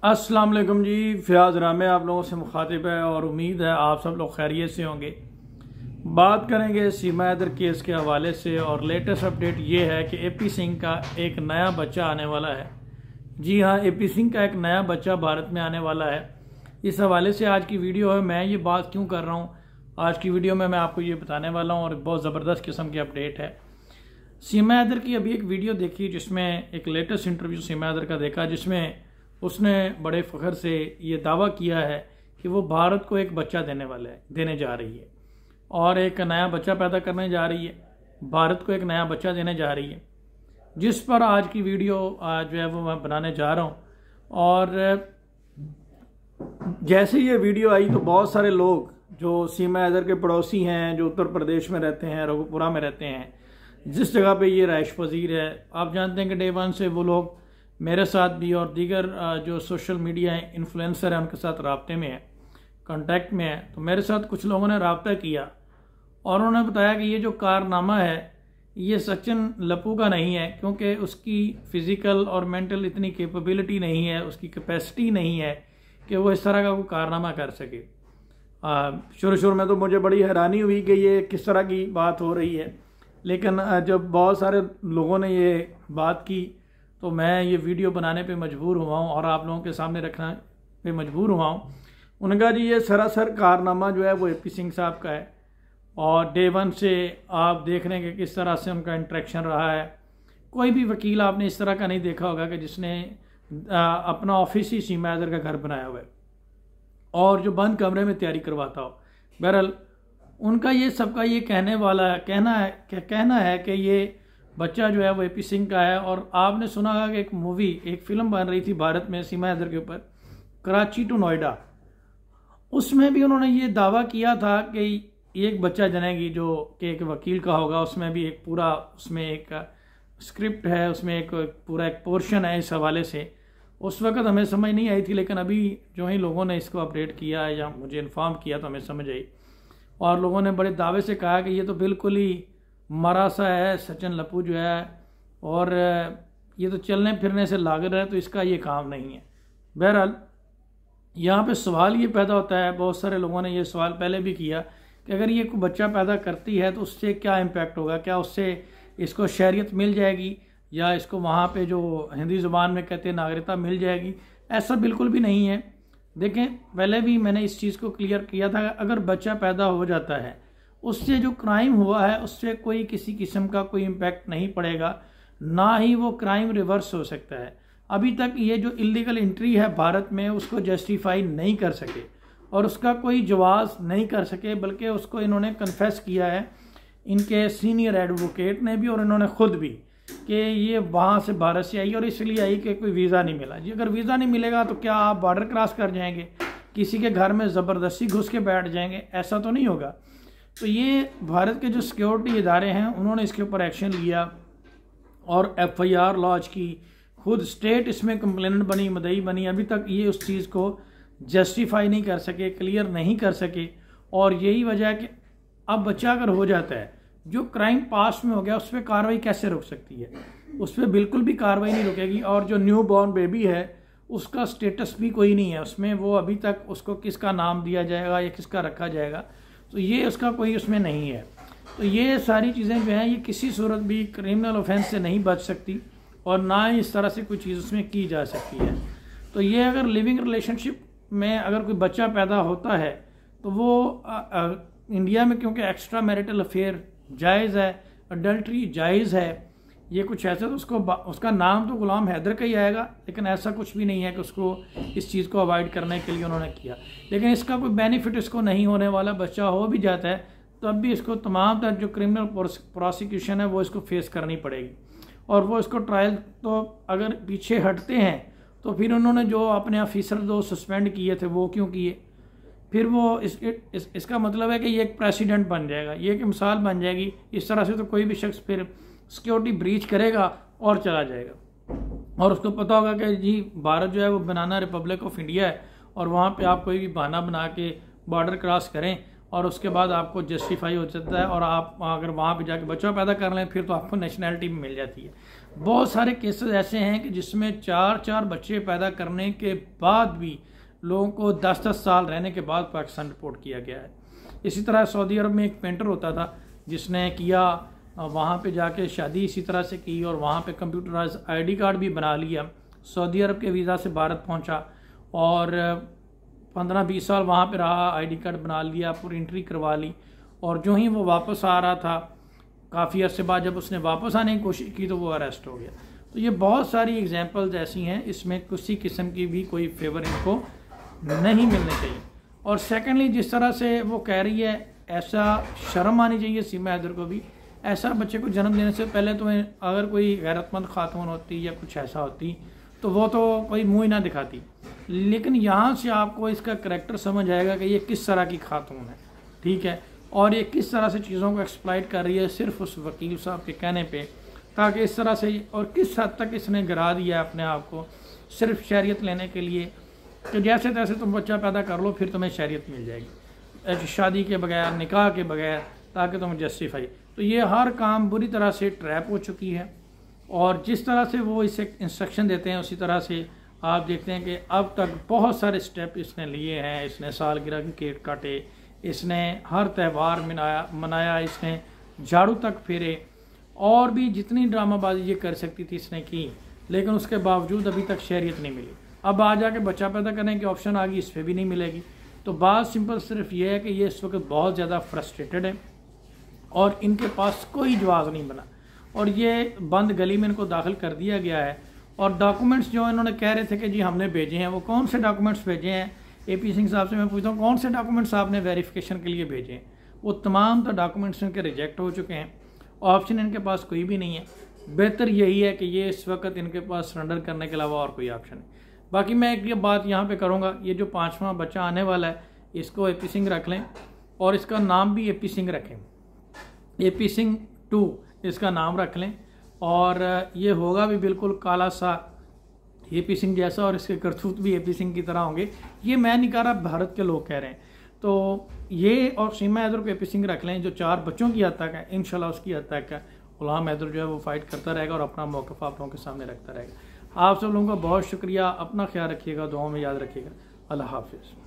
अस्सलाम वालेकुम जी। फ़याज़ रामे आप लोगों से मुखातिब है और उम्मीद है आप सब लोग खैरियत से होंगे। बात करेंगे सीमा हैदर केस के हवाले से और लेटेस्ट अपडेट ये है कि एपी सिंह का एक नया बच्चा आने वाला है। जी हाँ, एपी सिंह का एक नया बच्चा भारत में आने वाला है। इस हवाले से आज की वीडियो है। मैं ये बात क्यों कर रहा हूँ, आज की वीडियो में मैं आपको ये बताने वाला हूँ और बहुत ज़बरदस्त किस्म की अपडेट है। सीमा हैदर की अभी एक वीडियो देखी जिसमें एक लेटेस्ट इंटरव्यू सीमा हैदर का देखा, जिसमें उसने बड़े फ़ख्र से ये दावा किया है कि वो भारत को एक बच्चा देने जा रही है और एक नया बच्चा पैदा करने जा रही है, भारत को एक नया बच्चा देने जा रही है, जिस पर आज की वीडियो जो है वो मैं बनाने जा रहा हूँ। और जैसे ये वीडियो आई तो बहुत सारे लोग जो सीमा हैदर के पड़ोसी हैं, जो उत्तर प्रदेश में रहते हैं, रघुपुरा में रहते हैं, जिस जगह पे ये रहायश पजीर है, आप जानते हैं कि डे वन से वो लोग मेरे साथ भी और दीगर जो सोशल मीडिया इन्फ्लुएंसर हैं उनके साथ राब्ते में है, कांटेक्ट में है। तो मेरे साथ कुछ लोगों ने राब्ता किया और उन्होंने बताया कि ये जो कारनामा है ये सचिन लप्पू का नहीं है, क्योंकि उसकी फ़िज़िकल और मेंटल इतनी कैपेबिलिटी नहीं है, उसकी कैपेसिटी नहीं है कि वो इस तरह का कोई कारनामा कर सके। शुरू में तो मुझे बड़ी हैरानी हुई कि ये किस तरह की बात हो रही है, लेकिन जब बहुत सारे लोगों ने ये बात की तो मैं ये वीडियो बनाने पे मजबूर हुआ हूँ और आप लोगों के सामने रखना पे मजबूर हुआ हूँ। उन्होंने कहा जी ये सरासर कारनामा जो है वो एपी सिंह साहब का है और डे वन से आप देख रहे हैं कि किस तरह से उनका इंटरेक्शन रहा है। कोई भी वकील आपने इस तरह का नहीं देखा होगा कि जिसने अपना ऑफिस ही सीमा हैदर का घर बनाया हुआ है और जो बंद कमरे में तैयारी करवाता हो। बहरहाल उनका ये सबका ये कहना है कि ये बच्चा जो है वो एपी सिंह का है। और आपने सुना होगा कि एक फिल्म बन रही थी भारत में सीमा हैदर के ऊपर, कराची टू नोएडा, उसमें भी उन्होंने ये दावा किया था कि एक बच्चा जनेगी जो कि एक वकील का होगा। उसमें भी एक पूरा उसमें एक स्क्रिप्ट है, उसमें एक पूरा एक पोर्शन है इस हवाले से। उस वक्त हमें समझ नहीं आई थी, लेकिन अभी जो ही लोगों ने इसको अपडेट किया या मुझे इन्फॉर्म किया तो हमें समझ आई और लोगों ने बड़े दावे से कहा कि ये तो बिल्कुल ही मरा सा है सचिन लप्पू जो है, और ये तो चलने फिरने से लागत है, तो इसका ये काम नहीं है। बहरहाल यहाँ पे सवाल ये पैदा होता है, बहुत सारे लोगों ने ये सवाल पहले भी किया कि अगर ये कोई बच्चा पैदा करती है तो उससे क्या इम्पैक्ट होगा, क्या उससे इसको शहरियत मिल जाएगी या इसको वहाँ पे जो हिंदी ज़ुबान में कहते हैं नागरिकता मिल जाएगी। ऐसा बिल्कुल भी नहीं है। देखें, पहले भी मैंने इस चीज़ को क्लियर किया था, अगर बच्चा पैदा हो जाता है उससे जो क्राइम हुआ है उससे कोई किसी किस्म का कोई इम्पैक्ट नहीं पड़ेगा, ना ही वो क्राइम रिवर्स हो सकता है। अभी तक ये जो इलीगल एंट्री है भारत में उसको जस्टिफाई नहीं कर सके और उसका कोई जवाब नहीं कर सके, बल्कि उसको इन्होंने कन्फेस किया है, इनके सीनियर एडवोकेट ने भी और इन्होंने खुद भी, कि ये वहाँ से भारत से आई और इसलिए आई कि कोई वीज़ा नहीं मिला। जी अगर वीज़ा नहीं मिलेगा तो क्या आप बॉर्डर क्रॉस कर जाएंगे, किसी के घर में ज़बरदस्ती घुस के बैठ जाएंगे? ऐसा तो नहीं होगा। तो ये भारत के जो सिक्योरिटी इदारे हैं उन्होंने इसके ऊपर एक्शन लिया और FIR लॉन्च की, खुद स्टेट इसमें कंप्लेनेंट बनी, मदई बनी। अभी तक ये उस चीज़ को जस्टिफाई नहीं कर सके, क्लियर नहीं कर सके, और यही वजह है कि अब बच्चा अगर हो जाता है, जो क्राइम पास्ट में हो गया उस पर कार्रवाई कैसे रुक सकती है? उस पर बिल्कुल भी कार्रवाई नहीं रुकेगी। और जो न्यू बॉर्न बेबी है उसका स्टेटस भी कोई नहीं है उसमें, वो अभी तक उसको किसका नाम दिया जाएगा या किसका रखा जाएगा, तो ये उसका कोई उसमें नहीं है। तो ये सारी चीज़ें जो हैं ये किसी सूरत भी क्रिमिनल ऑफेंस से नहीं बच सकती और ना ही इस तरह से कोई चीज़ उसमें की जा सकती है। तो ये अगर लिविंग रिलेशनशिप में अगर कोई बच्चा पैदा होता है तो वो इंडिया में, क्योंकि एक्स्ट्रा मैरिटल अफेयर जायज़ है, अडल्ट्री जायज़ है, ये कुछ ऐसा, तो उसका नाम तो गुलाम हैदर का ही आएगा, लेकिन ऐसा कुछ भी नहीं है कि उसको इस चीज़ को अवॉइड करने के लिए उन्होंने किया। लेकिन इसका कोई बेनिफिट इसको नहीं होने वाला। बच्चा हो भी जाता है तब भी इसको तमाम तरह जो क्रिमिनल प्रोसिक्यूशन है वो इसको फेस करनी पड़ेगी और वो इसको ट्रायल, तो अगर पीछे हटते हैं तो फिर उन्होंने जो अपने ऑफिसर दो सस्पेंड किए थे वो क्यों किए? फिर वो इसका मतलब है कि ये एक प्रेसिडेंट बन जाएगा, ये एक मिसाल बन जाएगी। इस तरह से तो कोई भी शख्स फिर सिक्योरिटी ब्रीच करेगा और चला जाएगा और उसको पता होगा कि जी भारत जो है वो बनाना रिपब्लिक ऑफ इंडिया है और वहाँ पे आप कोई भी बहाना बना के बॉर्डर क्रॉस करें और उसके बाद आपको जस्टिफाई हो जाता है, और आप अगर वहाँ पे जाके बच्चा पैदा कर लें फिर तो आपको नेशनैलिटी भी मिल जाती है। बहुत सारे केसेस ऐसे हैं कि जिसमें 4 बच्चे पैदा करने के बाद भी लोगों को 10 साल रहने के बाद पाकिस्तान रिपोर्ट किया गया है। इसी तरह सऊदी अरब में एक पेंटर होता था जिसने किया, वहाँ पे जाके शादी इसी तरह से की और वहाँ पे कंप्यूटराइज ID कार्ड भी बना लिया, सऊदी अरब के वीज़ा से भारत पहुँचा और 15-20 साल वहाँ पे रहा, ID कार्ड बना लिया, पूरी एंट्री करवा ली, और जो ही वो वापस आ रहा था काफ़ी अर्से बाद जब उसने वापस आने की कोशिश की तो वो अरेस्ट हो गया। तो ये बहुत सारी एग्जांपल्स ऐसी हैं, इसमें किसी किस्म की भी कोई फेवर इनको नहीं मिलने चाहिए। और सेकेंडली जिस तरह से वो कह रही है, ऐसा शर्म आनी चाहिए सीमा हैदर को भी। ऐसा बच्चे को जन्म देने से पहले तो अगर कोई गैरतमंद खातून होती या कुछ ऐसा होती तो वो तो कोई मुँह ही ना दिखाती, लेकिन यहाँ से आपको इसका करैक्टर समझ आएगा कि ये किस तरह की खातून है, ठीक है, और ये किस तरह से चीज़ों को एक्सप्लॉइट कर रही है सिर्फ उस वकील साहब के कहने पे, ताकि इस तरह से, और किस हद तक इसने गिरा दिया अपने आप को सिर्फ शहरियत लेने के लिए कि जैसे तैसे तुम बच्चा पैदा कर लो फिर तुम्हें शहरियत मिल जाएगी, शादी के बगैर, निकाह के बगैर, ताकि तुम जस्टिफाई। तो ये हर काम बुरी तरह से ट्रैप हो चुकी है, और जिस तरह से वो इसे इंस्ट्रक्शन देते हैं उसी तरह से आप देखते हैं कि अब तक बहुत सारे स्टेप इसने लिए हैं। इसने सालगिरह के केक काटे, इसने हर त्यौहार मनाया, इसने झाड़ू तक फेरे, और भी जितनी ड्रामाबाजी ये कर सकती थी इसने की, लेकिन उसके बावजूद अभी तक शहरियत नहीं मिली। अब आ जाके बच्चा पैदा करने की ऑप्शन आ गई, इस पर भी नहीं मिलेगी। तो बात सिंपल सिर्फ ये है कि ये इस वक्त बहुत ज़्यादा फ्रस्ट्रेटेड है और इनके पास कोई जवाब नहीं बना, और ये बंद गली में इनको दाखिल कर दिया गया है। और डॉक्यूमेंट्स जो इन्होंने कह रहे थे कि जी हमने भेजे हैं, वो कौन से डॉक्यूमेंट्स भेजे हैं? AP सिंह साहब से मैं पूछता हूँ कौन से डॉक्यूमेंट्स आपने वेरिफिकेशन के लिए भेजे हैं? वो तमाम तो डॉक्यूमेंट्स इनके रिजेक्ट हो चुके हैं, ऑप्शन इनके पास कोई भी नहीं है। बेहतर यही है कि ये इस वक्त इनके पास सरेंडर करने के अलावा और कोई ऑप्शन नहीं। बाकी मैं एक ये बात यहाँ पे करूँगा, ये जो 5वां बच्चा आने वाला है इसको AP सिंह रख लें, और इसका नाम भी AP सिंह रखें, AP सिंह 2 इसका नाम रख लें, और ये होगा भी बिल्कुल काला सा AP सिंह जैसा, और इसके करतूत भी AP सिंह की तरह होंगे। ये मैं नहीं कह रहा, भारत के लोग कह रहे हैं। तो ये और सीमा हैदर को AP सिंह रख लें जो 4 बच्चों की हद तक है। इंशाल्लाह उसकी हद तक है गुलाम हैदर जो है वो फाइट करता रहेगा और अपना मौक़िफ़ आप लोगों के सामने रखता रहेगा। आप सब लोगों का बहुत शुक्रिया, अपना ख्याल रखिएगा, दुआओं में याद रखिएगा। अल्लाह हाफिज़।